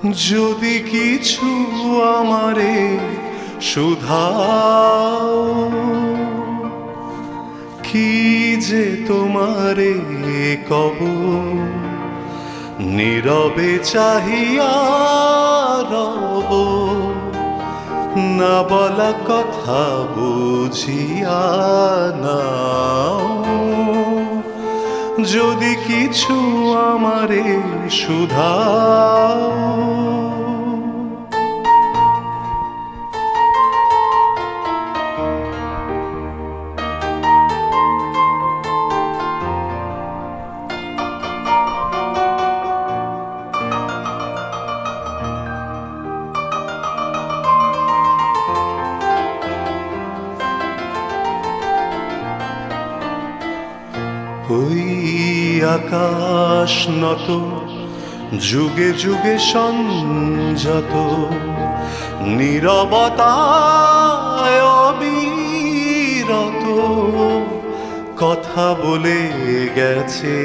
যদি কিছু আমারে শুধাও, কি যে তোমারে কব, নীরবে চাহিয়া রব, না বলা কথা বুঝিয়া নাও। যদি কিছু আমারে শুধাও, ওই আকাশ নত যুগে যুগে সংযত, নীরবতায় অবিরত কথা বলে গেছে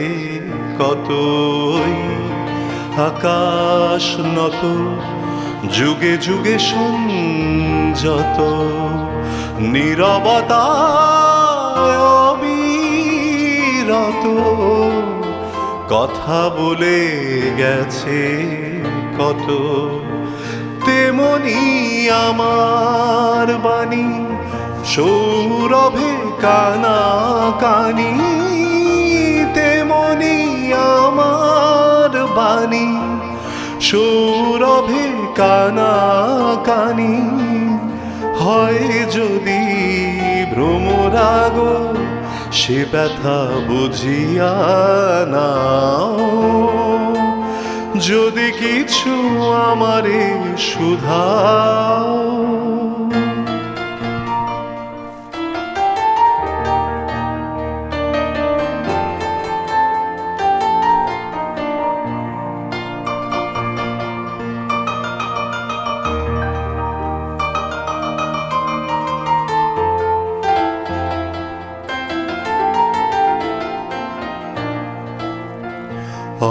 কতই। আকাশ নত যুগে যুগে সংযত, নীরবতায় অবিরত কথা বলে গেছে কত। তেমনি আমার বাণী সৌরভে কানা কানি, তেমনি আমার বাণী সৌরভে কানা কানি। হয় যদি ভ্রমরাগ সে ব্যথা বুঝিয়া নাও। যদি কিছু আমারে শুধাও,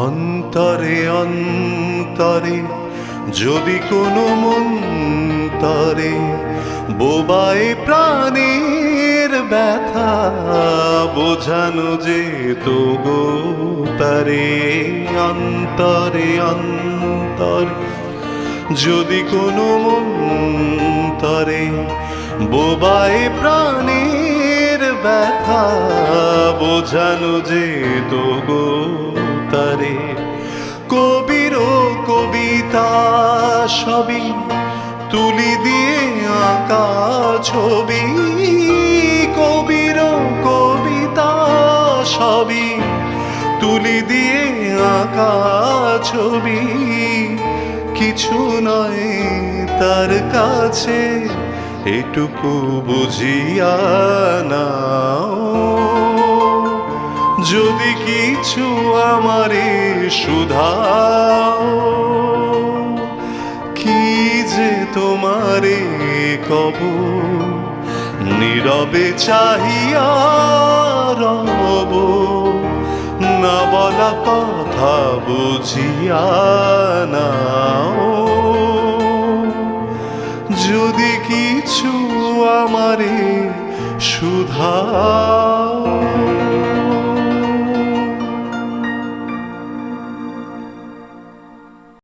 অন্তরে অন্তরে যদি কোনো মন্তরে বোবায় প্রাণের ব্যথা বোঝানো যেত গো তারে। অন্তরে অন্তরে যদি কোনো মন্তরে বোবায় প্রাণের ব্যথা বোঝানো যেত গো তারে। কবির কবিতা সবই তুলি দিয়ে আঁকা ছবি, কবির কবিতা সবই তুলি দিয়ে আঁকা ছবি। কিছু নয় তার কাছে এটুকু বুঝিয়া নাও। যদি কিছু আমারে শুধাও, কি যে তোমারে কব, নীরবে চাহিয়া রব, না বলা কথা বুঝিয়া নাও। যদি কিছু আমারে শুধাও।